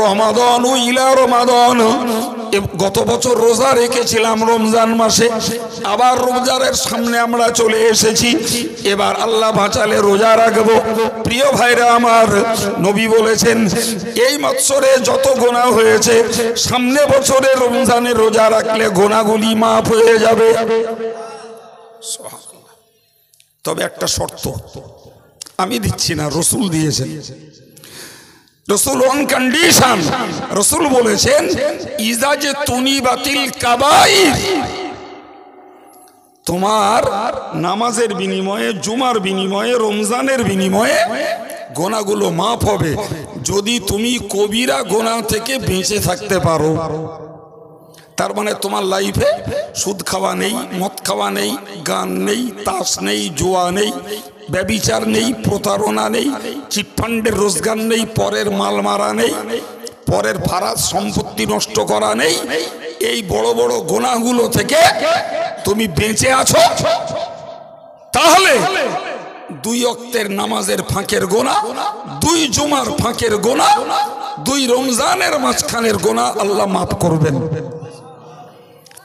রমাদান ইলা রমাদান, গত বছর রোজা রেখেছিলাম রমজান মাসে, আবার রমজানের সামনে আমরা চলে এসেছি। এবার আল্লাহ বাঁচালে রোজা রাখবো। প্রিয় ভাইরা আমার, নবী বলেছেন এই বছরে যত গোনা হয়েছে সামনে বছরে রমজানে রোজা রাখলে গোনাগুলি মাফ হয়ে যাবে। তবে একটা শর্ত আমি দিচ্ছি না, রসুল দিয়েছেন। রসুল অন কন্ডিশন, রসুল বলেছেন ইজা যে তুনি বাতিল কাবাইর, তোমার নামাজের বিনিময়ে, জুমার বিনিময়ে, রমজানের বিনিময়ে গোনাগুলো মাফ হবে যদি তুমি কবিরা গোনা থেকে বেঁচে থাকতে পারো। তার মানে তোমার লাইফে সুদ খাওয়া নেই, মদ খাওয়া নেই, গান নেই, তাস নেই, জুয়া নেই, ব্যভিচার নেই, প্রতারণা নেই, চিটফান্ডের রোজগার নেই, পরের মাল মারা নেই, পরের ফারাজ সম্পত্তি নষ্ট করা নেই। এই বড় বড় গোনাগুলো থেকে তুমি বেঁচে আছো, তাহলে 2 ওয়াক্তের নামাজের ফাঁকের গোনা, 2 জুমার ফাঁকের গোনা, 2 রমজানের মাঝখানের গোনা আল্লাহ মাফ করবেন।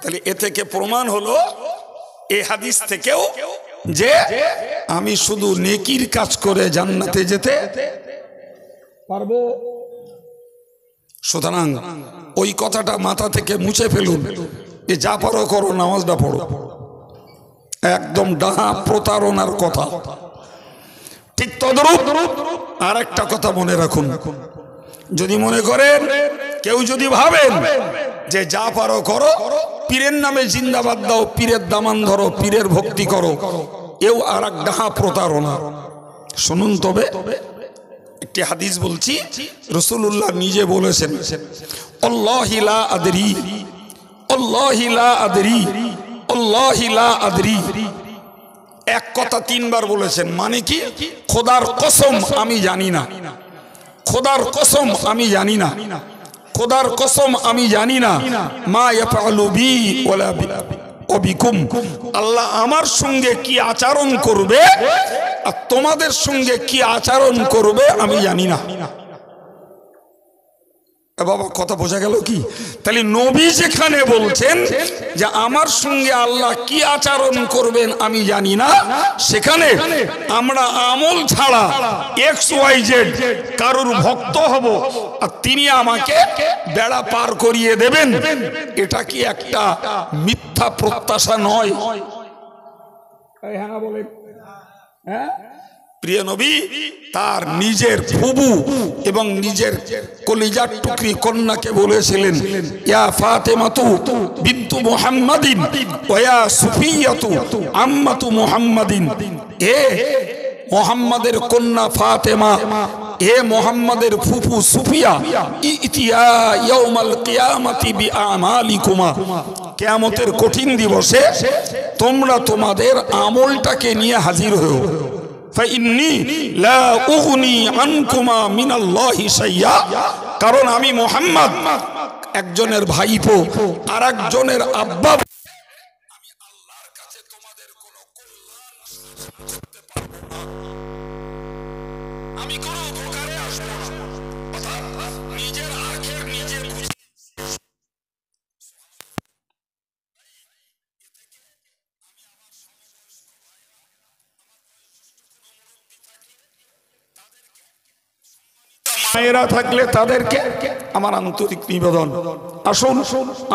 তাহলে এ থেকে প্রমাণ হলো, এই হাদিস থেকেও, যে আমি শুধু নেকির কাজ করে জান্নাতে যেতে পারবো। সুতরাং ওই কথাটা মাথা থেকে মুছে ফেলুন, যে যা পারো করো, নামাজটা পড়ো। একদম ডাহা প্রতারণার কথা। ঠিক তদ্রূপ আর একটা কথা মনে রাখুন, যদি মনে করেন, কেউ যদি ভাবেন যে যা পারো করো, পীরের নামে জিন্দাবাদ দাও, পীরের দামান ধরো, পীরের ভক্তি করো, এও আর এক ডাহা প্রতারণা। শুনুন, তবে একটি হাদিস বলছি, রাসূলুল্লাহ নিজে বলেছেন, আল্লাহি লা আদরি, আল্লাহি লা আদরি, আল্লাহি লা আদরি। এক কথা 3 বার বলেছেন। মানে কি? খোদার কসম আমি জানি না, খোদার কসম আমি জানি না, খোদার কসম আমি জানি না। মা ইয়াফআলু বি ওয়ালা বিকুম, আল্লাহ আমার সঙ্গে কি আচরণ করবে আর তোমাদের সঙ্গে কি আচরণ করবে আমি জানি না। বাবা, কথা বোঝা গেল কি? তাহলে নবী যেখানে বলছেন যে আমার সঙ্গে আল্লাহ কি আচরণ করবেন আমি জানি না, সেখানে আমরা আমল ছাড়া XYZ কারোর ভক্ত হব আর তিনি আমাকে বেড়া পার করিয়ে দেবেন, এটা কি একটা মিথ্যা প্রত্যাশা নয়? হ্যাঁ বলেন। হ্যাঁ, প্রিয় নবী তার নিজের ফুবু এবং নিজের কলিজার টুকরি কন্যাকে বলেছিলেন, ইয়া ফাতেমাতু বিনতু মুহাম্মাদিন ওয়া ইয়া সুফিয়াতু আম্মাতু মুহাম্মাদিন, এ মুহাম্মাদের কন্যা ফাতেমা, এ মুহাম্মাদের ফুফু সুফিয়া, ইতিয়া ইয়াউমাল কিয়ামাতি বিআমালিকুমা, কিয়ামতের কঠিন দিবসে তোমরা তোমাদের আমলটাকে নিয়ে হাজির হও। কারণ আমি মুহাম্মদ একজনের ভাইপো আর একজনের আব্বা, আমি আল্লাহর কাছে তোমাদের কোনো কল্যাণ করতে পারবো না, আমি কোনো উপকারে আসবো না। অর্থাৎ নিজের আখের নিজে বুঝে। মায়েরা থাকলে তাদেরকে আমার আন্তরিক নিবেদন, আসুন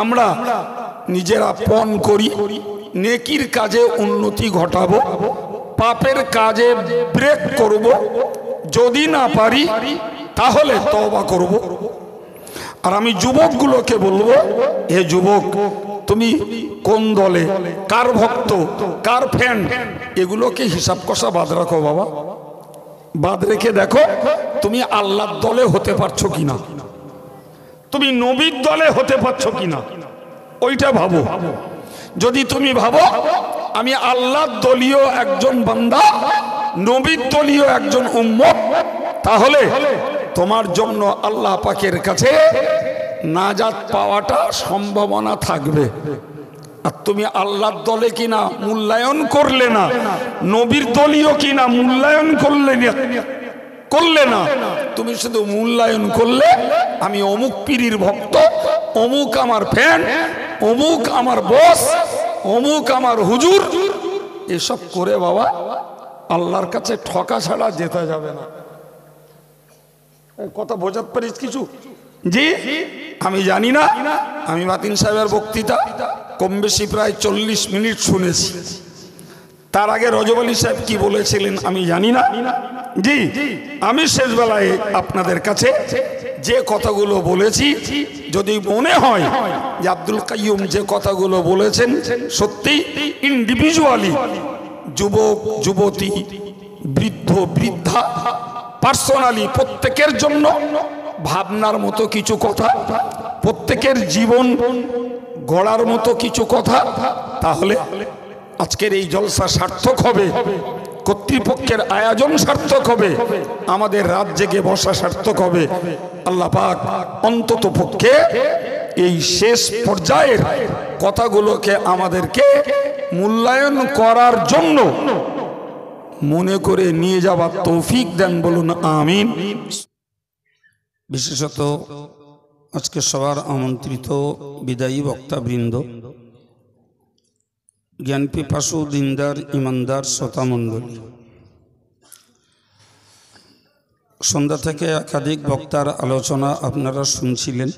আমরা নিজেরা পণ করি, নেকির কাজে উন্নতি ঘটাবো, পাপের কাজে ব্রেক করব, যদি না পারি তাহলে তওবা করব। আর আমি যুবকগুলোকে বলবো, হে যুবক, তুমি কোন দলে, কার ভক্ত, কার ফ্যান, এগুলোকে হিসাব কষা বাদ রাখো বাবা। বাদ রেখে দেখো তুমি আল্লাহর দলে হতে পারছো কিনা, তুমি নবীর দলে হতে পারছো কিনা, ওইটা ভাবো। যদি তুমি ভাবো আমি আল্লাহর দলীয় একজন বান্দা, নবীর দলীয় একজন উম্মত, তাহলে তোমার জন্য আল্লাহ পাকের কাছে নাজাত পাওয়াটা সম্ভাবনা থাকবে। আর তুমি আল্লাহর দলে কিনা মূল্যায়ন করলে না, নবীর দলীয় কিনা মূল্যায়ন করলে না, করলে না, তুমি শুধু মূল্যায়ন করলে আমি অমুক পীরের ভক্ত, অমুক আমার ফ্যান, অমুক আমার বস, অমুক আমার হুজুর। এসব করে বাবা আল্লাহর কাছে ঠকা ছাড়া যেতে যাবে না। কথা বোঝাতে পারিস কিছু? জি, আমি জানি না। আমি মাতিন সাহেবের বক্তৃতা কম বেশি প্রায় 40 মিনিট শুনেছি। তার আগে রজব আলী সাহেব কি বলেছিলেন আমি জানি না। জি, আমি শেষ বেলায় আপনাদের কাছে যে কথাগুলো বলেছি, যদি মনে হয় যে আব্দুল কাইয়ুম যে কথাগুলো বলেছেন সত্যি ইন্ডিভিজুয়ালি, যুবক যুবতী, বৃদ্ধ বৃদ্ধা, পার্সোনালি প্রত্যেকের জন্য ভাবনার মতো কিছু কথা, প্রত্যেকের জীবন গড়ার মতো কিছু কথা, তাহলে আজকের এই জলসা সার্থক হবে, কর্তৃপক্ষের আয়োজন সার্থক হবে, আমাদের রাত জেগে বসা সার্থক হবে। আল্লাহ পাক অন্তত পক্ষে এই শেষ পর্যায়ের কথাগুলোকে আমাদেরকে মূল্যায়ন করার জন্য মনে করে নিয়ে যাবার তৌফিক দেন, বলুন আমিন। বিশেষত আজকে সবার আমন্ত্রিত বিদায়ী বক্তাবৃন্দ, জ্ঞান পিপাসু দিনদার ইমানদার শ্রোতামণ্ডলী, সন্ধ্যা থেকে একাধিক বক্তার আলোচনা আপনারা শুনছিলেন।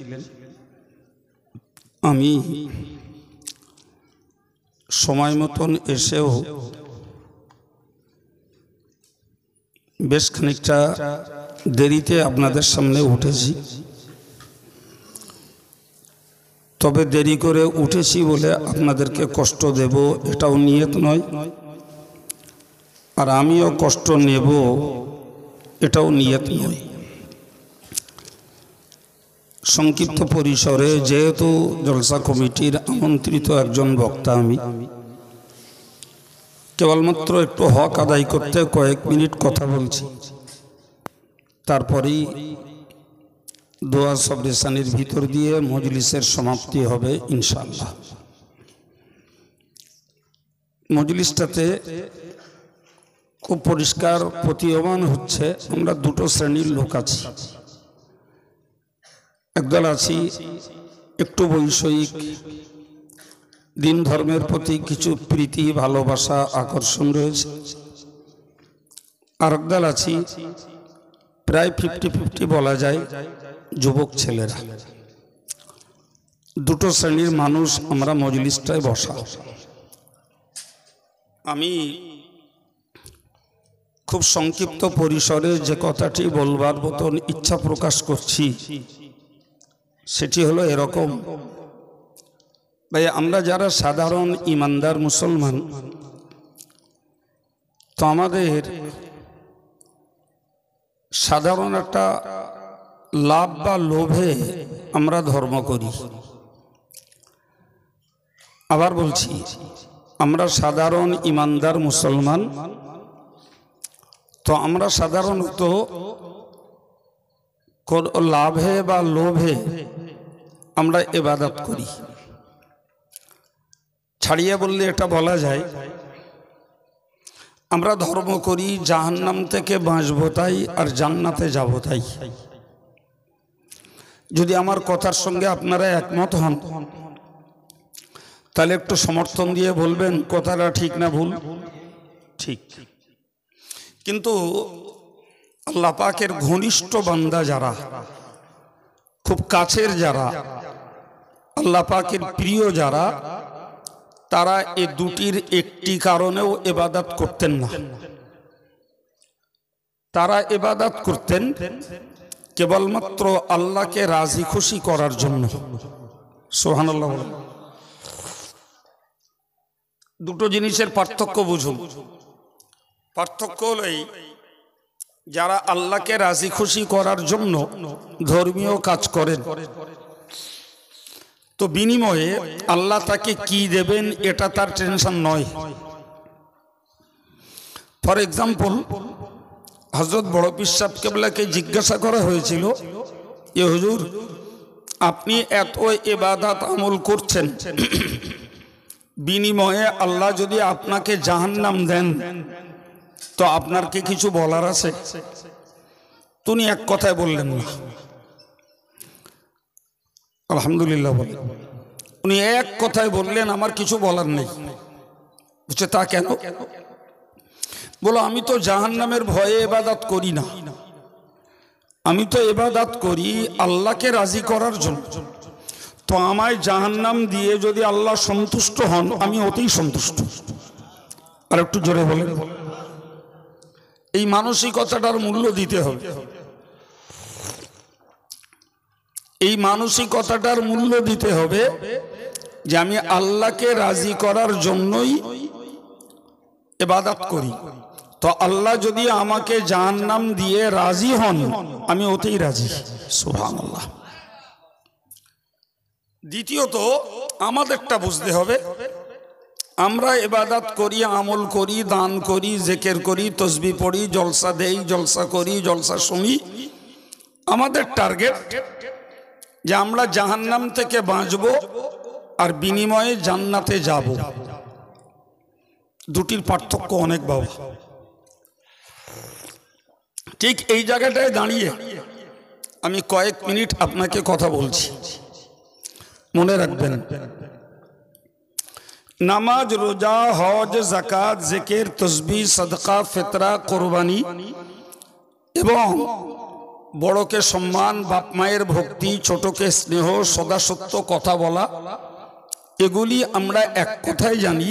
আমি সময় মতন এসেও বেশ খানিকটা দেরিতে আপনাদের সামনে উঠেছি। তবে দেরি করে উঠেছি বলে আপনাদেরকে কষ্ট দেব এটাও নিয়ত নয়, আর আমিও কষ্ট নেব এটাও নিয়ত নয়। সংক্ষিপ্ত পরিসরে, যেহেতু জলসা কমিটির আমন্ত্রিত একজন বক্তা, আমি কেবলমাত্র একটু হক আদায় করতে কয়েক মিনিট কথা বলছি। তারপরেই দোয়া সবরেসানির ভিতর দিয়ে মজলিসের সমাপ্তি হবে ইনশাআল্লাহ। মজলিসটাতে খুব পরিষ্কার প্রতীয়মান হচ্ছে আমরা দুটো শ্রেণীর লোক আছি। একদল আছি একটু বৈষয়িক, দিন ধর্মের প্রতি কিছু প্রীতি, ভালোবাসা, আকর্ষণ রয়েছে। আর একদল আছি প্রায় 50-50 বলা যায়, যুবক ছেলেরা। দুটো শ্রেণীর মানুষ আমরা মজলিসটায় বসা। আমি খুব সংক্ষিপ্ত পরিসরে যে কথাটি বলবার মতন ইচ্ছা প্রকাশ করছি সেটি হলো এরকম, ভাই আমরা যারা সাধারণ ইমানদার মুসলমান, তো আমাদের সাধারণ একটা লাভ বা লোভে আমরা ধর্ম করি। আবার বলছি, আমরা সাধারণ ইমানদার মুসলমান, তো আমরা সাধারণত লাভে বা লোভে আমরা ইবাদত করি। ছাড়িয়ে বললে এটা বলা যায় আমরা ধর্ম করি জাহান্নাম থেকে বাঁচবো তাই, আর জান্নাতে যাবো তাই। যদি আমার কথার সঙ্গে আপনারা একমত হন তাহলে একটু সমর্থন দিয়ে বলবেন কথাটা ঠিক না ভুল? ঠিক। কিন্তু আল্লাহ পাকের ঘনিষ্ঠ বান্দা যারা, খুব কাছের যারা, আল্লাহ পাকের প্রিয় যারা, তারা এই দুটির একটি কারণেও ইবাদত করতেন না। তারা ইবাদত করতেন কেবলমাত্র আল্লাহকে রাজি খুশি করার জন্য। সুবহানাল্লাহ। দুটো জিনিসের পার্থক্য বুঝুন। পার্থক্য হলো এই, যারা আল্লাহকে রাজি খুশি করার জন্য ধর্মীয় কাজ করেন, তো বিনিময়ে আল্লাহ তাকে কি দেবেন এটা তার টেনশন নয়। ফর এক্সাম্পল, হযরত বড় পীর সাহেব কেবলাকে জিজ্ঞাসা করা হয়েছিল, এ হুজুর আপনি এত ইবাদত আমল করছেন, বিনিময়ে আল্লাহ যদি আপনাকে জাহান্নাম দেন তো আপনার কি কিছু বলার আছে? তিনি এক কথায় বললেন না, আলহামদুলিল্লাহ বলেন। উনি এক কথায় বললেন আমার কিছু বলার নেই। বুঝছে তা কেন? বলো আমি তো জাহান্নামের ভয়ে ইবাদত করি না, আমি তো ইবাদত করি আল্লাহকে রাজি করার জন্য। তো আমায় জাহান্নাম দিয়ে যদি আল্লাহ সন্তুষ্ট হন আমি অতি সন্তুষ্ট। আর একটু জোরে বলেন। এই মানসিকতাটার মূল্য দিতে হবে, এই মানসিকতাটার মূল্য দিতে হবে যে আমি আল্লাহকে রাজি করার জন্যই ইবাদত করি। তো আল্লাহ যদি আমাকে জাহান্নাম দিয়ে রাজি হন আমি ওতেই রাজি। সুবহানাল্লাহ। দ্বিতীয়ত আমাদেরটা বুঝতে হবে, আমরা ইবাদত করি, আমল করি, দান করি, জিকির করি, তসবিহ পড়ি, জলসা দেই, জলসা করি, জলসা শুনি। আমাদের টার্গেট যে আমরা জাহান্নাম থেকে বাঁচব আর বিনিময়ে জান্নাতে যাব। দুটির পার্থক্য অনেক বাবা। ঠিক এই জায়গাটায় দাঁড়িয়ে আমি কয়েক মিনিট আপনাকে কথা বলছি, মনে রাখবেন। নামাজ, রোজা, হজ, যাকাত, জিকির, তসবিহ, সাদকা, ফিতরা, কুরবানি এবং বড়কে সম্মান, বাপ মায়ের ভক্তি, ছোটকে স্নেহ, সদা সত্য কথা বলা, এগুলি আমরা এক কথায় জানি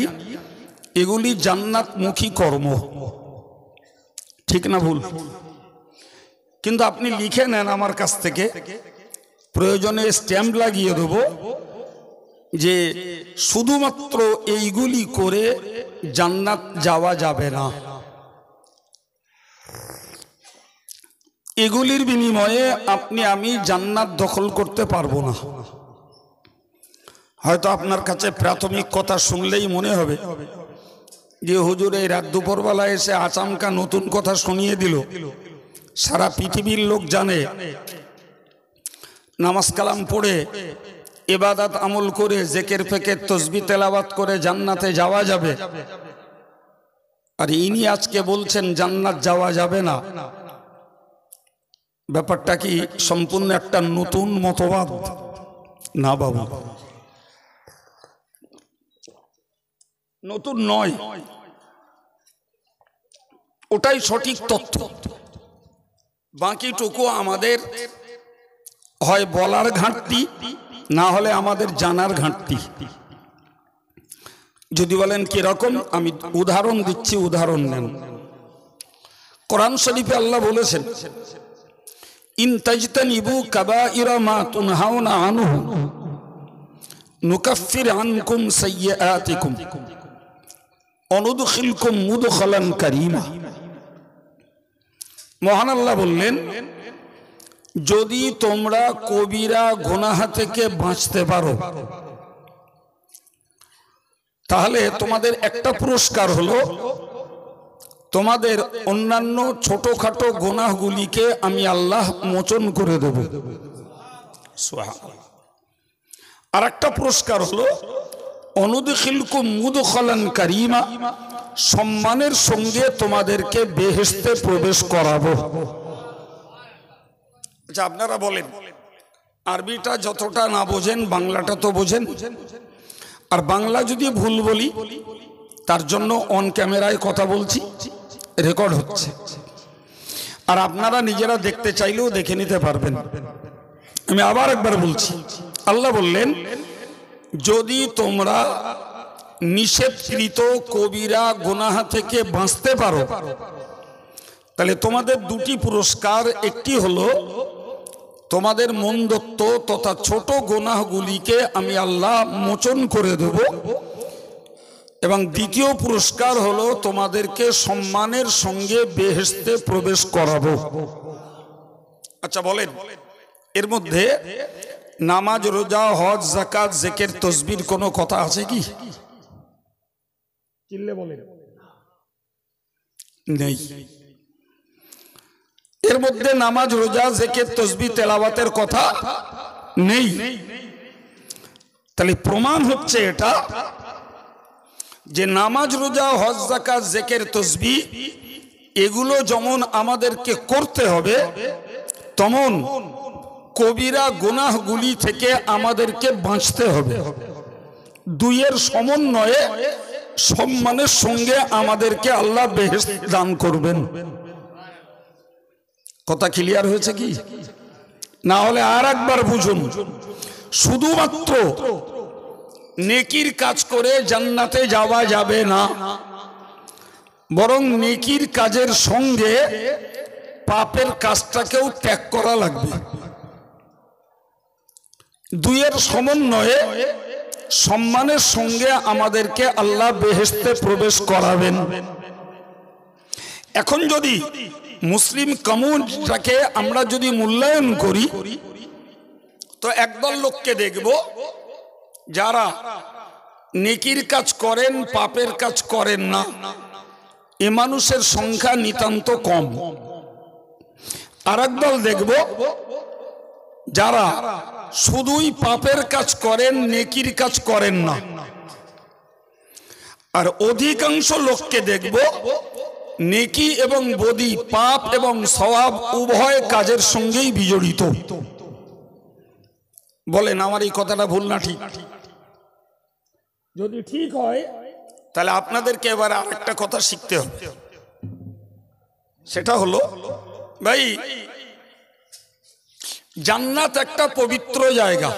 এগুলি জান্নাতমুখী কর্ম। ঠিক না ভুল? কিন্তু আপনি লিখে নেন আমার কাছ থেকে, প্রয়োজনে স্ট্যাম্প লাগিয়ে দেব যে শুধুমাত্র এইগুলি করে জান্নাত যাওয়া যাবে না, এগুলির বিনিময়ে আপনি আমি জান্নাত দখল করতে পারবো না। হয়তো আপনার কাছে প্রাথমিক কথা শুনলেই মনে হবে যে হুজুর এই রাত দুপুরবেলা এসে আচমকা নতুন কথা শুনিয়ে দিল। সারা পৃথিবীর লোক জানে নামাজ কালাম পড়ে ইবাদত আমল করে জিকির ফিকির তসবিহ তেলাওয়াত করে জান্নাতে যাওয়া যাবে, আর ইনি আজকে বলছেন জান্নাত যাওয়া যাবে না। ব্যাপারটা কি সম্পূর্ণ একটা নতুন মতবাদ? না বাবু, নতুন নয়, ওটাই সঠিক তথ্য। বাকিটুকু আমাদের হয় বলার ঘাটতি, না হলে আমাদের জানার ঘাটতি। যদি বলেন কিরকম, আমি উদাহরণ দিচ্ছি, উদাহরণ নেন। কোরআন শরীফে আল্লাহ বলেছেন ইন তাজতানিবু কাবাইরা মা তুনহাউনা আনহু নুকাফির আনকুম সাইয়্যাতিকুম ওয়া নুদখিলকুম মুদখালান কারীমা। মহান আল্লাহ বললেন যদি তোমরা কবিরা গুনাহ থেকে বাঁচতে পারো তাহলে তোমাদের একটা পুরস্কার হলো তোমাদের অন্যান্য ছোটখাটো গুনাহগুলিকে আমি আল্লাহ মোচন করে দেব। সুবহানাল্লাহ। আর একটা পুরস্কার হলো অনুদখিলকুম মুদখালান কারীমা, সম্মানের সঙ্গে তোমাদেরকে বেহেশতে প্রবেশ করাবো। আচ্ছা আপনারা বলেন, আরবিটা যতটা না বোঝেন বাংলাটা তো বোঝেন। আর বাংলা যদি ভুল বলি তার জন্য অন ক্যামেরায় কথা বলছি, রেকর্ড হচ্ছে, আর আপনারা নিজেরা দেখতে চাইলেও দেখে নিতে পারবেন। আমি আবার একবার বলছি, আল্লাহ বললেন যদি তোমরা নিষেধকৃত কবিরা গুনাহ থেকে বাঁচতে পারো তাহলে তোমাদের দুটি পুরস্কার, একটি হলো তোমাদের মন্দত্ব তথা ছোট গুনাহগুলিকে আমি আল্লাহ মোচন করে দেব, এবং দ্বিতীয় পুরস্কার হলো তোমাদেরকে সম্মানের সঙ্গে বেহেশতে প্রবেশ করাবো। আচ্ছা বলেন, এর মধ্যে নামাজ, রোজা, হজ, যাকাত, জিকির, তসবির কোনো কথা আছে কি? চিল্লে বলেন। নেই। এর মধ্যে নামাজ, রোজা, জিকির, তসবিহ, তেলাওয়াতের কথা নেই। তাহলে প্রমাণ হচ্ছে এটা যে নামাজ, রোজা, হজ, যাকাত, জিকির, তসবিহ এগুলো যেমন আমাদেরকে করতে হবে, তেমন কবিরা গুনাহগুলি থেকে আমাদেরকে বাঁচতে হবে। দুইয়ের সমন্বয়ে সম্মানের সঙ্গে আমাদেরকে আল্লাহ বেহেশত দান করবেন। কথা ক্লিয়ার হয়েছে কি? না হলে আর একবার বুঝুন, শুধুমাত্র নেকির কাজ করে জান্নাতে যাওয়া যাবে না, বরং নেকির কাজের সঙ্গে পাপের কাজটাকেও ত্যাগ করা লাগবে। দুইয়ের সমন্বয়ে সম্মানের সঙ্গে আমাদেরকে আল্লাহ বেহেশতে প্রবেশ করাবেন। এখন যদি মুসলিম কমিউনিটিটাকে আমরা যদি মূল্যায়ন করি, তো একদল লোককে দেখব যারা নেকির কাজ করেন, পাপের কাজ করেন না। এ মানুষের সংখ্যা নিতান্ত কম। আর একদল দেখব যারা শুধুই পাপের কাজ করেন, নেকির কাজ করেন না। আর অধিকাংশ লোককে দেখব নেকি এবং বদি, পাপ এবং সওয়াব উভয় কাজের সঙ্গেই বিজড়িত। বলেন আমার এই কথাটা ভুল না ঠিক? যদি ঠিক হয় তাহলে আপনাদেরকে এবার আরেকটা কথা শিখতে হবে। সেটা হলো, ভাই জান্নাত একটা পবিত্র জায়গা।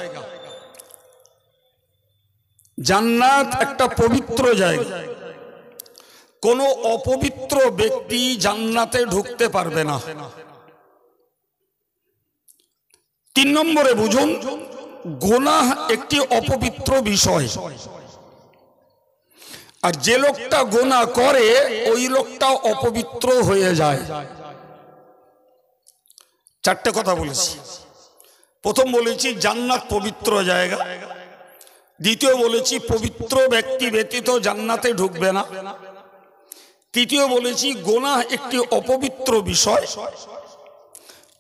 জান্নাত একটা পবিত্র জায়গা। কোন অপবিত্র ব্যক্তি জান্নাতে ঢুকতে পারবে না। 3 নম্বরে বুঝুন, গুনাহ একটি অপবিত্র বিষয়। আর যে লোকটা গুনাহ করে ওই লোকটা অপবিত্র হয়ে যায়। 4টে কথা বলেছি। প্রথম বলেছি জান্নাত পবিত্র জায়গা। দ্বিতীয় বলেছি পবিত্র ব্যক্তি ব্যতীত জান্নাতে ঢুকবে না। তৃতীয় বলেছি গুনাহ একটি অপবিত্র বিষয়।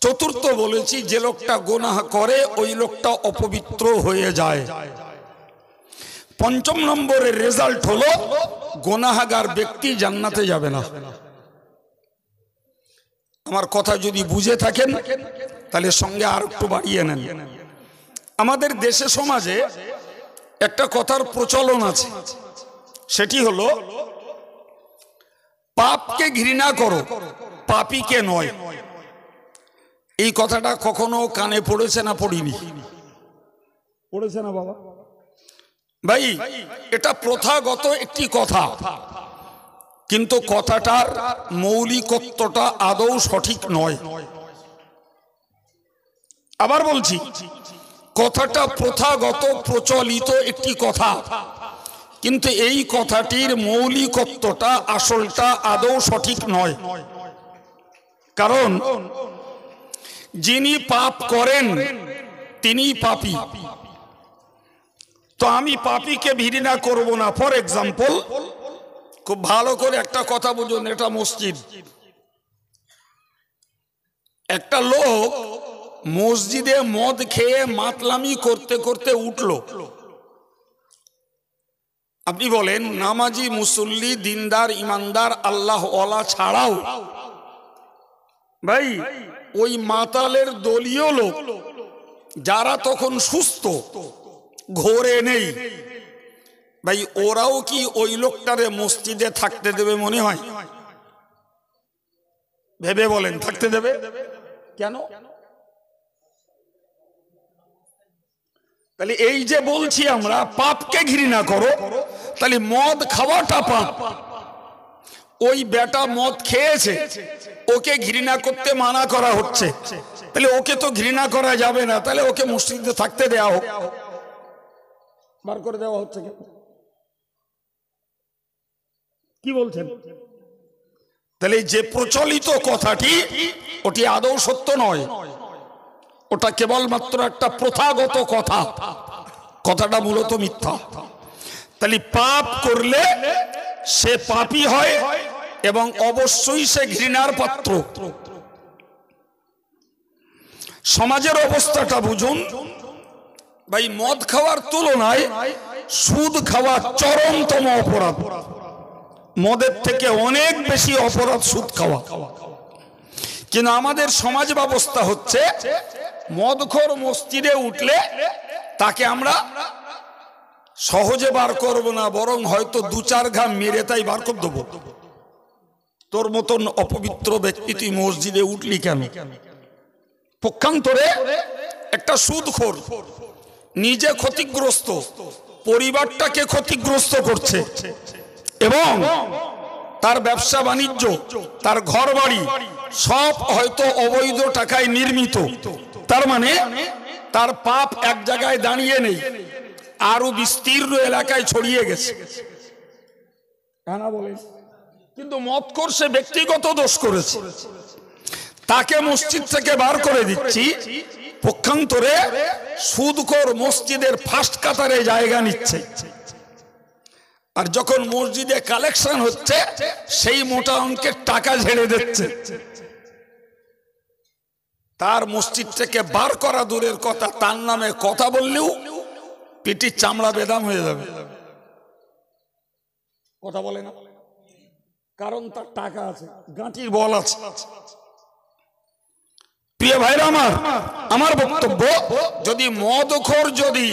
চতুর্থ বলেছি যে লোকটা গুনাহ করে ওই লোকটা অপবিত্র হয়ে যায়। 5 নম্বরের রেজাল্ট হলো গুনাহগার ব্যক্তি জান্নাতে যাবে না। আমার কথা যদি বুঝে থাকেন তাহলে সঙ্গে আর একটু বাড়িয়ে নেন। আমাদের দেশে সমাজে একটা কথার প্রচলন আছে, সেটি হলো পাপকে ঘৃণা করো, পাপীকে নয়। এই কথাটা কখনো কানে পড়েছে না পড়িনি? পড়েছে না বাবা? ভাই এটা প্রথাগত একটি কথা, কিন্তু কথাটার মৌলিকত্বটা আদৌ সঠিক নয়। আবার বলছি, কথাটা প্রথাগত প্রচলিত একটি কথা, কিন্তু এই কথাটির মৌলিকত্বটা আসলটা আদৌ সঠিক নয়। কারণ যিনি পাপ করেন তিনি পাপী। তো আমি পাপীকে ঘৃণা করব না। ফর এক্সাম্পল, খুব ভালো করে একটা কথা বুঝুন, এটা মসজিদ। একটা লোক মসজিদে মদ খেয়ে মাতলামি করতে করতে উঠলো। আপনি বলেন নামাজি, মুসল্লি, দিনদার, ইমানদার, আল্লাহওয়ালা ছাড়াও ভাই ওই মাতালের দলীয় লোক যারা তখন সুস্থ, ঘোরে নেই, ভাই ওরাও কি ওই লোকটারে মসজিদে থাকতে দেবে মনে হয়? ভেবে বলেন, থাকতে দেবে? কেন? তাহলে এই যে বলছি আমরা পাপকে ঘৃণা করো, তাহলে মদ খাওয়াটা পাপ। ওই বেটা মদ খেয়েছে, ওকে ঘৃণা করতে মানা করা হচ্ছে, তাহলে ওকে তো ঘৃণা করা যাবে না, তাহলে ওকে মসজিদে থাকতে দেওয়া হোক। বার করে দেওয়া হচ্ছে কেন? কি বলছেন? তাহলে যে প্রচলিত কথাটি ওটি আদৌ সত্য নয়, ওটা কেবলমাত্র একটা প্রথাগত কথা। কথাটা মূলত মিথ্যা। তাহলে পাপ করলে সে পাপী হয় এবং অবশ্যই সে ঘৃণার পাত্র। সমাজের অবস্থাটা বুঝুন ভাই, মদ খাওয়ার তুলনায় সুদ খাওয়া চরমতম অপরাধ। মদের থেকে অনেক বেশি অপরাধ সুদ খাওয়া। কিন্তু আমাদের সমাজ ব্যবস্থা হচ্ছে মদখোর মসজিদে উঠলে তাকে আমরা সহজে বার করব না, বরং হয়তো 2-4 ঘা মেরে তাই বার করে দেবো। তোর মতন অপবিত্র ব্যক্তি তুই মসজিদে উঠলি কেন? পক্ষান্তরে একটা সুদখোর নিজে ক্ষতিগ্রস্ত, পরিবারটাকে ক্ষতিগ্রস্ত করছে এবং তার ব্যবসা বাণিজ্য, তার ঘর বাড়ি সব হয়তো অবৈধ টাকায় নির্মিত। তার মানে তার পাপ এক জায়গায় দাঁড়িয়ে নেই, আরো বিস্তীর্ণ এলাকায় ছড়িয়ে গেছে। কিন্তু মদখোর সে ব্যক্তিগত দোষ করেছে, তাকে মসজিদ থেকে বার করে দিচ্ছি। পক্ষান্তরে সুদখোর মসজিদের ফার্স্ট কাতারে জায়গা নিচ্ছে, আর যখন মসজিদে কালেকশন হচ্ছে সেই মোটা অঙ্কের টাকা ঝেড়ে দিচ্ছে। তার মসজিদ থেকে বার করা দূরের কথা, তার নামে কথা বললেও পিটির চামড়া বেদাম হয়ে যাবে। কথা বলে না, কারণ তার টাকা আছে, গাঁটির বল আছে। প্রিয় ভাইরা আমার বক্তব্য, যদি মদখোর যদি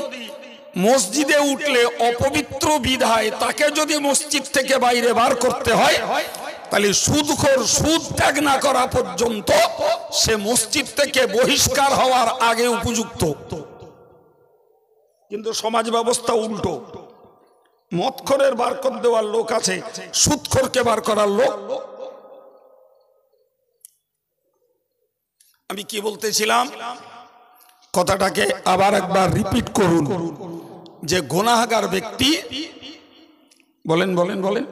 মসজিদে উঠলে অপবিত্র বিধায় তাকে যদি মসজিদ থেকে বাইরে বার করতে হয়, তাহলে সুদখোর সুদ ত্যাগ না করা পর্যন্ত সে মসজিদ থেকে বহিষ্কার হওয়ার আগে উপযুক্ত। কিন্তু সমাজ ব্যবস্থা উল্টো, মদখোরের বার করে দেওয়ার লোক আছে, সুদখোরকে বার করার লোক। আমি কি বলতেছিলাম, কথাটাকে আবার একবার রিপিট করুন, যে গুনাহগার ব্যক্তি বলেন বলেন বলেন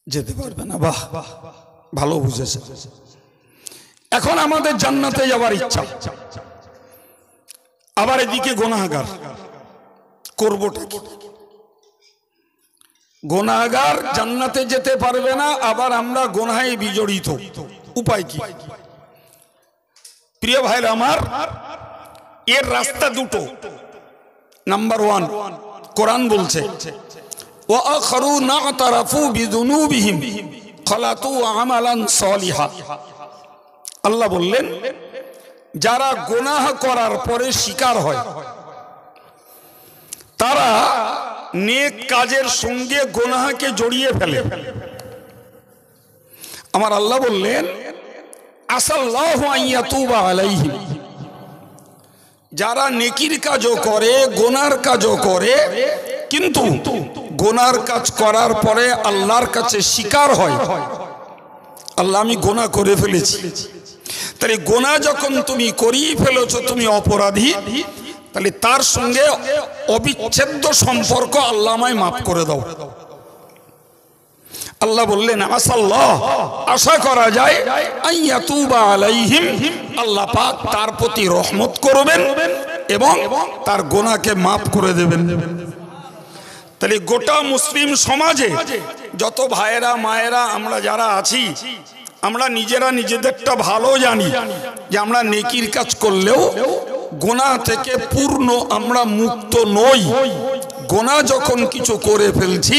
যেতে পারবে না। বাহ, ভালো বুঝেছে। এখন আমাদের জান্নাতে যাওয়ার ইচ্ছা, আবার এদিকে গুনাহগার, করবোটা কি? গুনাহগার জান্নাতে যেতে পারবে না, আবার আমরা গুনাহে বিজড়িত, উপায় কি? প্রিয় ভাইরা আমার, এর রাস্তা দুটো। নাম্বার 1, কোরআন বলছে ওয়া আখরুনা তারাফু বিযুনুবিহিম খালাতু আমালান সালিহা। আল্লাহ বললেন, যারা গুনাহ করার পরে শিকার হয় তারা নেক কাজের সঙ্গে গুনাহকে জড়িয়ে ফেলে। আমার আল্লাহ বললেন আসাল্লাহু আইয়াতুবা আলাইহিম, যারা নেকির কাজও করে গুনার কাজও করে, কিন্তু গুনার কাজ করার পরে আল্লাহর কাছে স্বীকার হয়, আল্লাহ আমি গুনাহ করে ফেলেছি। তাহলে গুনাহ যখন তুমি করিয়ে ফেলেছো, তুমি অপরাধী, তাহলে তার সঙ্গে অবিচ্ছেদ্য সম্পর্ক, আল্লাহ আমায় মাফ করে দাও। আল্লাহ বললেন আসাল্লাহ, আশা করা যায়, আইয়াতুবা আলাইহিম, আল্লাহ পাক তার প্রতি রহমত করবেন এবং তার গুনাহকে মাফ করে দেবেন। তাহলে গোটা মুসলিম সমাজে যত ভাইয়েরা মায়েরা আমরা যারা আছি, আমরা নিজেরা নিজেদেরটা ভালো জানি যে আমরা নেকির কাজ করলেও গুনাহ থেকে পূর্ণ আমরা মুক্ত নই। গুনাহ যখন কিছু করে ফেলছি,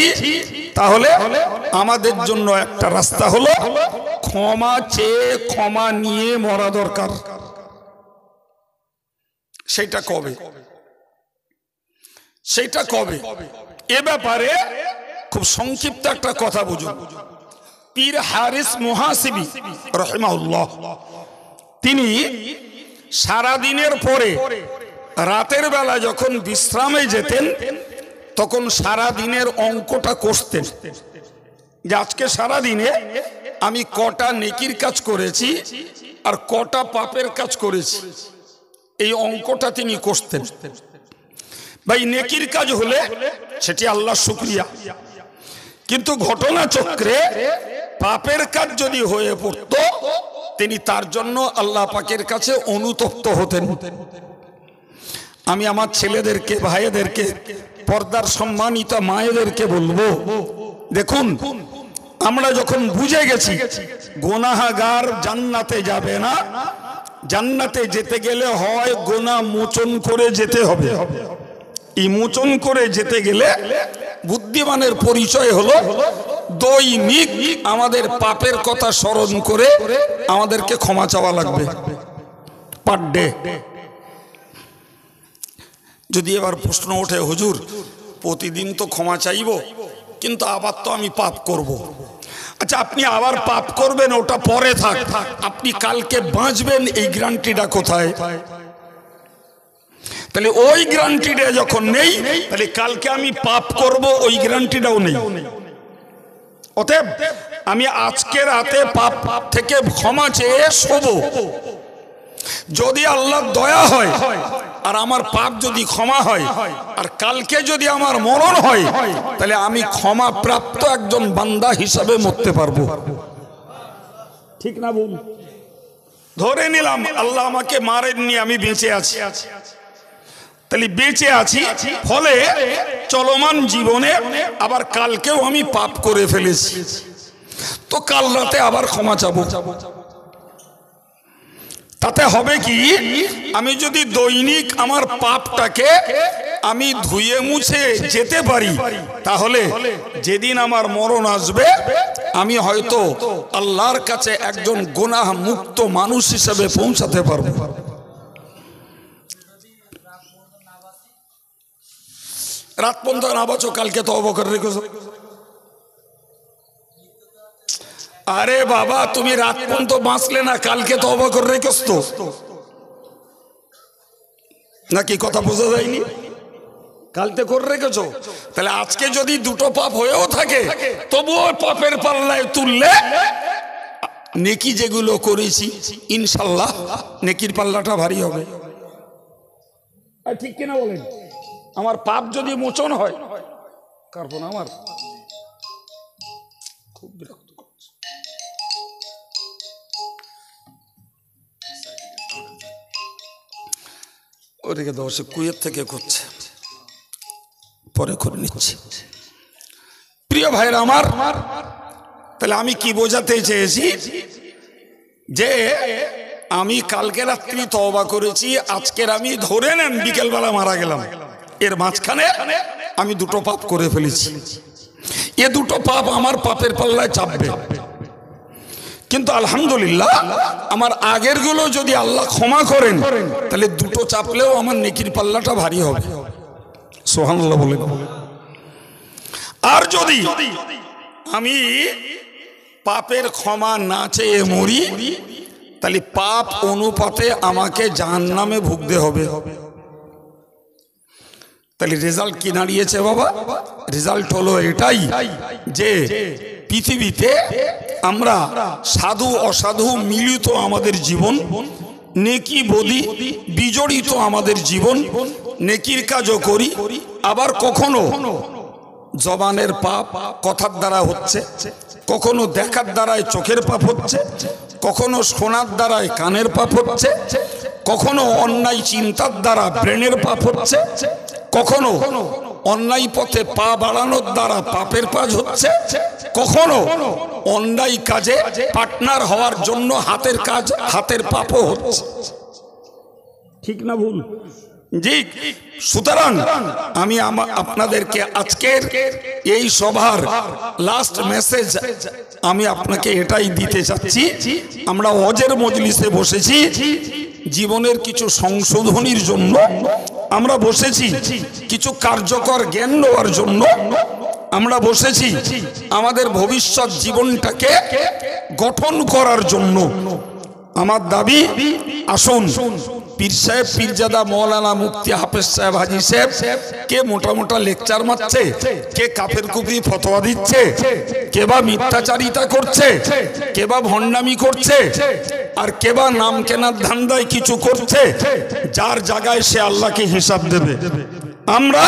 তাহলে আমাদের জন্য একটা রাস্তা হলো ক্ষমা চেয়ে ক্ষমা নিয়ে মরা দরকার। সেটা কবে? সেটা কবে? এ ব্যাপারে খুব সংক্ষিপ্ত একটা কথা বুঝুন। পীর হারিস মুহাসিবি রাহিমাহুল্লাহ, তিনি সারা দিনের পরে রাতের বেলা যখন বিশ্রামে যেতেন, তখন সারা দিনের অঙ্কটা কষতেন যে আজকে সারা দিনে আমি কটা নেকির কাজ করেছি আর কটা পাপের কাজ করেছি, এই অঙ্কটা তিনি কষতেন। ভাই, নেকির কাজ হলে সেটি আল্লাহর শুকরিয়া, কিন্তু ঘটনা চক্রে পাপের কাজ যদি হয়ে পড়তো, তিনি তার জন্য আল্লাহ পাকের কাছে অনুতপ্ত হতেন। আমি আমার ছেলেদেরকে, ভাইদেরকে, পর্দার সম্মানিত মায়েদেরকে বলবো, দেখুন, আমরা যখন বুঝে গেছি গুনাহগার জান্নাতে যাবে না, জান্নাতে যেতে গেলে হয় গুনাহ মোচন করে যেতে হবে। এই মোচন করে যেতে গেলে বুদ্ধিমানের পরিচয় হলো দৈনিক আমাদের পাপের কথা স্মরণ করে আমাদেরকে ক্ষমা চাওয়া লাগবে পার ডে। যদি এবার প্রশ্ন ওঠে, হুজুর প্রতিদিন তো ক্ষমা চাইব, কিন্তু আবার তো আমি পাপ করব। আচ্ছা, আপনি আবার পাপ করবেন ওটা পরে থাক, আপনি কালকে বাঁচবেন এই গ্যারান্টিটা কোথায়? তাহলে ওই গ্যারান্টিটা যখন নেই, তাহলে কালকে আমি পাপ করব ওই গ্যারান্টিটাও নেই। অতএব আমি আজকে রাতে পাপ থেকে ক্ষমা চেয়ে শোবো। যদি আল্লাহর দয়া হয় আর আমার পাপ যদি ক্ষমা হয় আর কালকে যদি আমার মরণ হয়, তাহলে আমি ক্ষমা প্রাপ্ত একজন বান্দা হিসাবে মরতে পারবো। ঠিক না বল? ধরে নিলাম আল্লাহ আমাকে মারেননি, আমি বেঁচে আছি, তাহলে বেঁচে আছি, ফলে চলমান জীবনে আবার কালকেও আমি পাপ করে ফেলেছি, তো কাল রাতে আবার ক্ষমা চাবো। তাতে হবে কি, আমি যদি দৈনিক আমার পাপটাকে আমি ধুয়ে মুছে যেতে পারি, তাহলে যেদিন আমার মরণ আসবে আমি হয়তো আল্লাহর কাছে একজন গুনাহ মুক্ত মানুষ হিসেবে পৌঁছাতে পারবো। রাত পর্যন্ত না বাঁচো, কালকে তওবা করে রেখেছো। আরে বাবা, তুমি রাত পর্যন্ত বাঁচলে না, কালকে তওবা করে রেখেছ তো নাকি? কথা বোঝা যায়নি? কালকে করে রেখেছো, তাহলে আজকে যদি দুটো পাপ হয়েও থাকে তবুও পাপের পাল্লায় তুললে নেকি যেগুলো করেছি ইনশাল্লাহ নেকির পাল্লাটা ভারী হবে। ঠিক কিনা বলেন? আমার পাপ যদি মোচন হয়, কারণ আমার খুব বিরক্ত করছে। ওদিকে দশ কুয়েত থেকে করছে, পরে করে নিচ্ছি। প্রিয় ভাইরা আমার, তাহলে আমি কি বোঝাতে চেয়েছি যে আমি কালকে রাত্রি তওবা করেছি, আজকের আমি ধরে নেন বিকেলবেলা মারা গেলাম, এর মাঝখানে আমি দুটো পাপ করে ফেলেছি। এ দুটো পাপ আমার পাপের পাল্লায় চাপবে, কিন্তু আলহামদুলিল্লাহ আমার আগের গুলো যদি আল্লাহ ক্ষমা করেন, তাহলে দুটো চাপলেও আমার নেকির পাল্লাটা ভারী হবে। সুবহানাল্লাহ বলেন। আর যদি আমি পাপের ক্ষমা না চেয়ে মরি, তাহলে পাপ অনুপাতে আমাকে জাহান্নামে ভুগতে হবে। তাহলে রেজাল্ট কি দাঁড়িয়েছে বাবা? রেজাল্ট হলো এটাই যে পৃথিবীতে আমরা সাধু অসাধু মিলিত আমাদের জীবন, নেকি বদি বিজড়িত আমাদের জীবন, নেকির কাজও করি, আবার কখনো জবানের পাপ কথার দ্বারা হচ্ছে, কখনো দেখার দ্বারায় চোখের পাপ হচ্ছে, কখনো শোনার দ্বারায় কানের পাপ হচ্ছে, কখনো অন্যায় চিন্তার দ্বারা ব্রেনের পাপ হচ্ছে, কখনো অন্যায় পথে পা বাড়ানোর দ্বারা পাপের কাজ হচ্ছে, কখনো অন্যায় কাজে পার্টনার হওয়ার জন্য হাতের কাজ হাতের পাপও হচ্ছে। ঠিক না ভুল? জি। সুতরাং আমি আপনাদেরকে আজকের এই সভার লাস্ট মেসেজ আমি আপনাকে এটাই দিতে চাচ্ছি। আমরা হজের মজলিসে বসেছি জীবনের কিছু সংশোধনীর জন্য, আমরা বসেছি কিছু কার্যকর জ্ঞান নেওয়ার জন্য, আমরা বসেছি আমাদের ভবিষ্যৎ জীবনটাকে গঠন করার জন্য। আমার দাবি, আসুন পীর সাহেব পীরজাদা মৌলানা মুফতি হাফেজ সাহেব হাজি সাহেব কে মোটা মোটা লেকচার মারছে, কে কাফের কুফরি ফতোয়া দিচ্ছে, কে বা মিথ্যাচারিতা করছে, কে বা ভণ্ডামি করছে, আর কে বা নাম কেনার ধান্দায় কিছু করছে, যার জায়গায় সে আল্লাহকে হিসাব দেবে। আমরা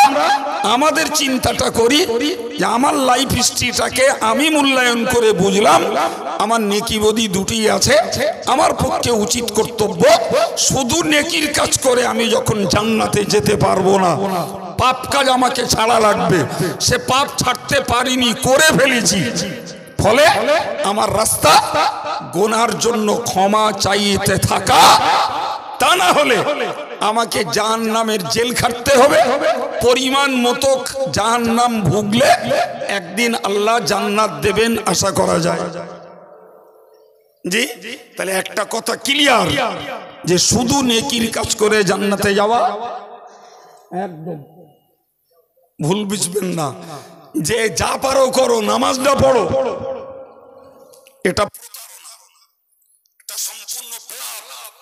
আমাদের চিন্তাটা করি যে আমার লাইফ হিস্ট্রিটাকে আমি মূল্যায়ন করে বুঝলাম আমার নেকি বদি দুটি আছে, আমার পক্ষে উচিত কর্তব্য শুধু নেকির কাজ করে আমি যখন জান্নাতে যেতে পারবো না, পাপ কাজ আমাকে ছাড়া লাগবে। সে পাপ ছাড়তে পারিনি, করে ফেলেছি, ফলে আমার রাস্তা গুনার জন্য ক্ষমা চাইতে থাকা তা না হলে আমাকে জাহান্নামের জেল খাটতে হবে। পরিমাণ মতো জাহান্নাম ভুগলে একদিন আল্লাহ জান্নাত দেবেন আশা করা যায়। জি, তাহলে একটা কথা ক্লিয়ার যে শুধু নেকির কাজ করে জান্নাতে যাওয়া একদম ভুল বুঝবেন না। যে যা পারো করো, নামাজটা পড়ো, এটা সম্পূর্ণ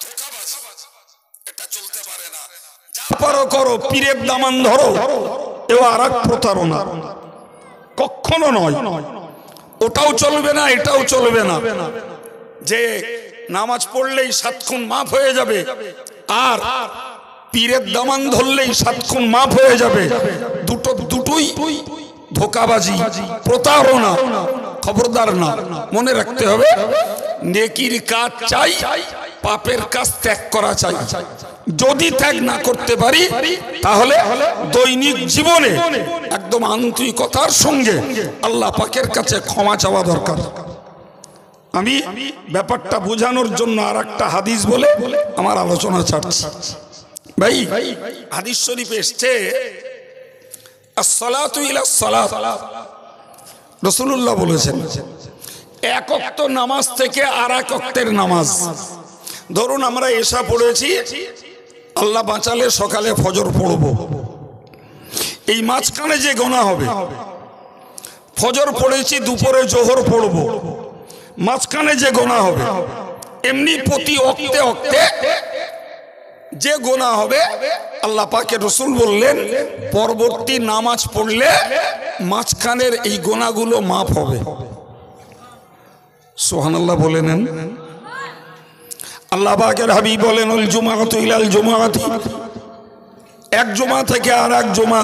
ধোঁকাবাজি, এটা চলতে পারে না। যা পারো করো, পীরের দামান ধরো, এও আর এক প্রতারণা, কখনো নয়। ওটাও চলবে না, এটাও চলবে না। যে নামাজ পড়লেই 7 খুন মাফ হয়ে যাবে আর পীরের দামান ধরলেই 7 খুন মাফ হয়ে যাবে, দুটোই ধোঁকাবাজি, প্রতারণা। খবরদার না, মনে রাখতে হবে নেকির কাজ চাই, পাপের কাজ ত্যাগ করা চাই। যদি ত্যাগ না করতে পারি তাহলে দৈনিক জীবনে একদম আন্তরিকতার সঙ্গে আল্লাহ পাকের কাছে ক্ষমা চাওয়া দরকার। আমি ব্যাপারটা বোঝানোর জন্য আর একটা হাদিস বলে আমার আলোচনা ছাড়ছি। ভাই, হাদিস শরীফে এসছে আসসালাতু ইলাস সালাত, রাসূলুল্লাহ বলেছেন এক ওয়াক্ত নামাজ থেকে আর এক ওয়াক্তের নামাজ। ধরুন আমরা এশা পড়েছি, আল্লাহ বাঁচালে সকালে ফজর পড়ব, এই মাঝখানে যে গোনা হবে, ফজর পড়েছি দুপুরে জোহর পড়ব, মাঝখানে যে গোনা হবে, এমনি প্রতি ওয়াক্তে ওয়াক্তে যে গোনা হবে আল্লাহ পাকের রাসূল বললেন পরবর্তী নামাজ পড়লে মাঝখানের এই গোনাগুলো মাফ হবে। সুবহানাল্লাহ বলে নেন। আল্লাহ পাকের হাবিব বলেন আল জুমাআতু ইলাল জুমাআতি, এক জুমা থেকে আর এক জুমা।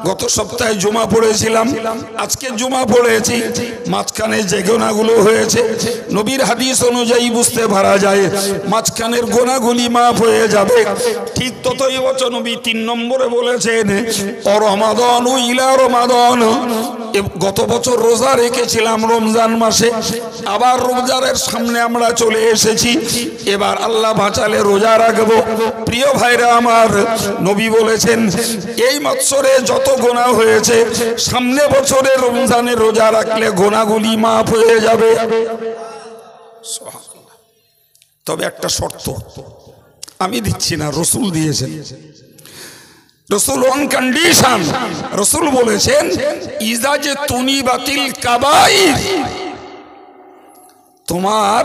গত সপ্তাহে জুমা পড়েছিলাম, আজকে জুমা পড়েছি, মাঝখানে যে গোনাগুলো হয়েছে নবীর হাদিস অনুযায়ী বুঝতে পারা যায় মাঝখানের গোনাগুলি মাফ হয়ে যাবে। ঠিক ততই বচন নবী 3 নম্বরে বলেছেন রমাদান ইলা রমাদান, গত বছর রোজা রেখেছিলাম রমজান মাসে, আবার রমজানের সামনে আমরা চলে এসেছি, এবার আল্লাহ বাঁচালে রোজা রাখবো। প্রিয় ভাইরা আমার, নবী বলেছেন এই বছরে যত গোনা হয়েছে সামনে বছরে রমজানের রোজা রাখলে গোনাগুলি মাফ হয়ে যাবে। তবে একটা শর্ত আমি দিচ্ছি না, রাসূল দিয়েছেন। রাসূল অন কন্ডিশন, রাসূল বলেছেন ইজা যে তুনি বাতিল কাবাইর, তোমার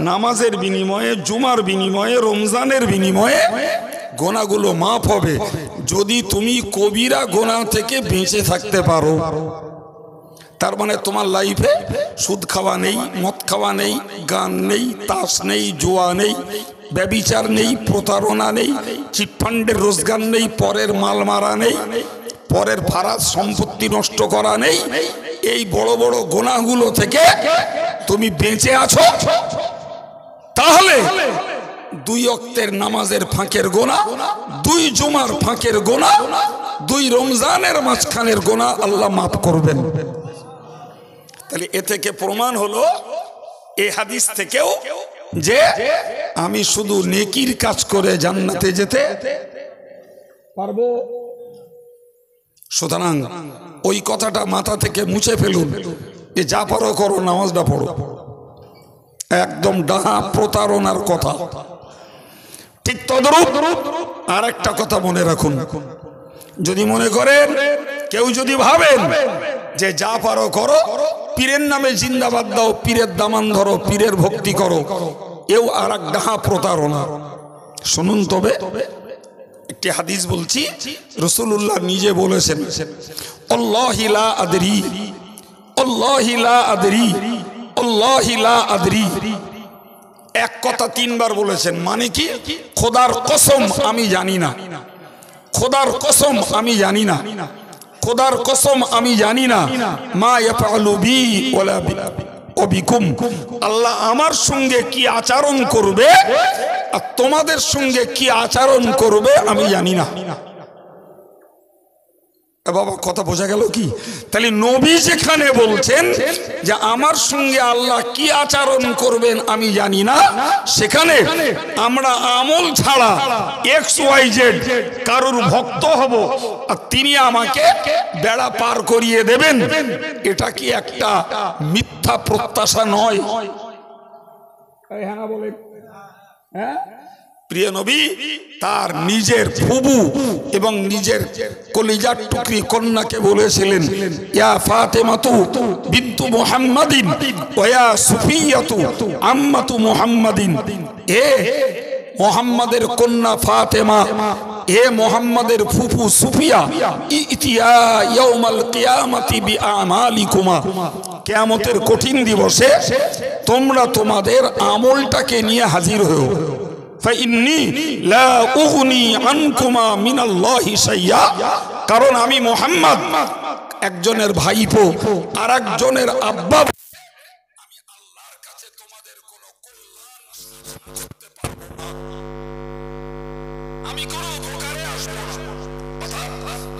নামাজের বিনিময়ে, জুমার বিনিময়ে, রমজানের বিনিময়ে গোনাগুলো মাফ হবে যদি তুমি কবিরা গোনা থেকে বেঁচে থাকতে পারো। তার মানে তোমার লাইফে সুদ খাওয়া নেই, মদ খাওয়া নেই, গান নেই, তাস নেই, জুয়া নেই, ব্যভিচার নেই, প্রতারণা নেই, চিটফান্ডের রোজগার নেই, পরের মাল মারা নেই, পরের ফারাজ সম্পত্তি নষ্ট করা নেই। এই বড় বড় গোনাগুলো থেকে তুমি বেঁচে আছো, তাহলে 2 ওয়াক্তের নামাজের ফাঁকের গোনা, 2 জুমার ফাঁকের গোনা, 2 রমজানের মাঝখানের গোনা আল্লাহ মাফ করবেন। তাহলে এ থেকে প্রমাণ হলো, এই হাদিস থেকেও, যে আমি শুধু নেকির কাজ করে জান্নাতে যেতে পারবো। সুতরাং ওই কথাটা মাথা থেকে মুছে ফেলুন, যে যা পারো করো, নামাজটা পড়ো, একদম ডাহা প্রতারণার কথা। ঠিক তদ্রূপ আর একটা কথা মনে রাখুন, যদি মনে করেন, কেউ যদি ভাবেন যে যা পারো করো, পীরের নামে জিন্দাবাদ দাও, পীরের দামান ধরো, পীরের ভক্তি করো, এও আর এক ডাহা প্রতারণা। শুনুন তবে একটি হাদিস বলছি, রাসূলুল্লাহ নিজে বলেছেন আল্লাহি লা আদরি, আল্লাহি লা আদরি, আল্লাহি লা আদরি। এক কথা 3 বার বলেছেন, মানে কি? খোদার কসম আমি জানি না, খোদার কসম আমি জানি না, খোদার কসম আমি জানি না। মা ইয়াফআলু বি ওয়ালা বিকুম, আল্লাহ আমার সঙ্গে কি আচরণ করবে আর তোমাদের সঙ্গে কি আচরণ করবে আমি জানি না। বাবা কথা বোঝা গেল কি? তাহলে নবী যেখানে বলছেন যে আমার সঙ্গে আল্লাহ কি আচরণ করবেন আমি জানি না, সেখানে আমরা আমল ছাড়া XYZ কারোর ভক্ত হব আর তিনি আমাকে বেড়া পার করিয়ে দেবেন, এটা কি একটা মিথ্যা প্রত্যাশা নয়? হ্যাঁ বলেন। হ্যাঁ, প্রিয় নবী তার নিজের ফুবু এবং নিজের কলিজার টুকরি কন্যাকে বলেছিলেন, ইয়া ফাতেমাতু বিনতু মুহাম্মাদিন ওয়া ইয়া সুফিয়াতু আম্মাতু মুহাম্মাদিন, এ মুহাম্মাদের কন্যা ফাতেমা, এ মুহাম্মাদের ফুফু সুফিয়া, ইতিয়া ইয়াউমাল কিয়ামাতি বিআমালিকুমা, কিয়ামতের কঠিন দিবসে তোমরা তোমাদের আমলটাকে নিয়ে হাজির হও। কারণ আমি মুহাম্মদ একজনের ভাইপো আর একজনের আব্বা, আমি আল্লাহর কাছে তোমাদের কোনো কল্যাণ করতে পারবো না, আমি কোনো উপকারে আসবো না।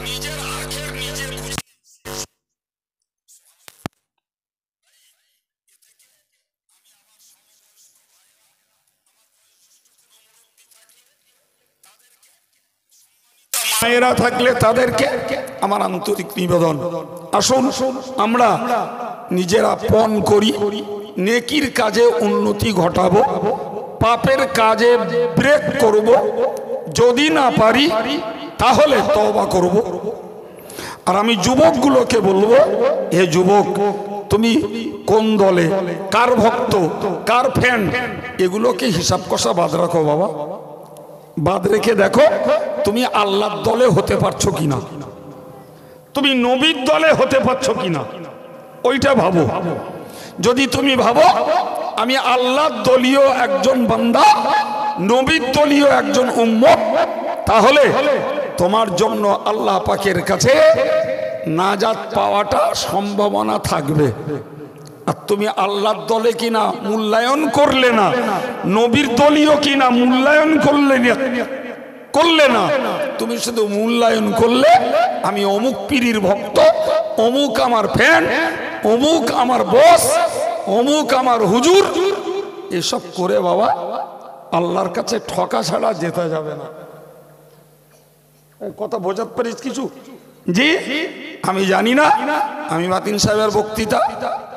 নিজের আখের নিজে বুঝে মায়েরা থাকলে তাদেরকে আমার আন্তরিক নিবেদন, আসুন আমরা নিজেরা পণ করি, নেকির কাজে উন্নতি ঘটাবো, পাপের কাজে ব্রেক করব, যদি না পারি তাহলে তওবা করব। আর আমি যুবকগুলোকে বলবো, হে যুবক তুমি কোন দলে, কার ভক্ত, কার ফ্যান, এগুলোকে হিসাব কষা বাদ রাখো বাবা, বাদ রেখে দেখো তুমি আল্লাহর দলে হতে পারছো কিনা, তুমি নবীর দলে হতে পারছো কিনা, ওইটা ভাবো। যদি তুমি ভাবো আমি আল্লাহর দলীয় একজন বান্দা, নবীর দলীয় একজন উম্মত, তাহলে তোমার জন্য আল্লাহ পাকের কাছে নাজাত পাওয়াটা সম্ভাবনা থাকবে। আর তুমি আল্লাহর দলে কিনা মূল্যায়ন করলে না, নবীর দলীয় কিনা মূল্যায়ন করলে না, তুমি শুধু মূল্যায়ন করলে আমি অমুক পীরের ভক্ত, অমুক আমার ফ্যান, অমুক আমার বস, অমুক আমার হুজুর, এসব করে বাবা আল্লাহর কাছে ঠকা ছাড়া যেতে যাবে না। কথা বোঝাতে পারিস কিছু? জি আমি জানি না, আমি মাতিন সাহেবের বক্তৃতা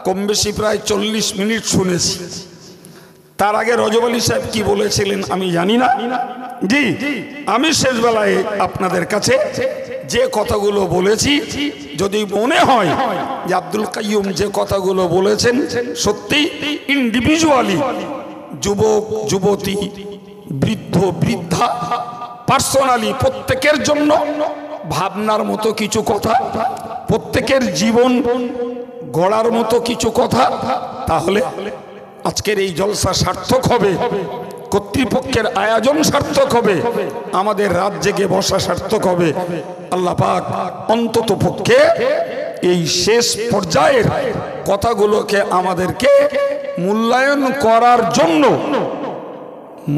কম বেশি প্রায় 40 মিনিট শুনেছি, তার আগে রজব আলী সাহেব কি বলেছিলেন আমি জানি না। জি আমি শেষ বেলায় আপনাদের কাছে যে কথাগুলো বলেছি, যদি মনে হয় যে আব্দুল কাইয়ুম যে কথাগুলো বলেছেন সত্যি ইন্ডিভিজুয়ালি যুবক যুবতী বৃদ্ধ বৃদ্ধা পার্সোনালি প্রত্যেকের জন্য ভাবনার মতো কিছু কথা, প্রত্যেকের জীবন গড়ার মতো কিছু কথা, তাহলে আজকের এই জলসা সার্থক হবে, কর্তৃপক্ষের আয়োজন সার্থক হবে, আমাদের রাত জেগে বসা সার্থক হবে। আল্লাহ পাক অন্তত পক্ষে এই শেষ পর্যায়ের কথাগুলোকে আমাদেরকে মূল্যায়ন করার জন্য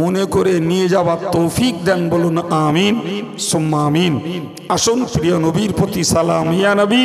মনে করে নিয়ে যাবার তৌফিক দেন, বলুন আমিন সুম্মা আমিন। আসুন প্রিয় নবীর প্রতি সালাম, ইয়া নবী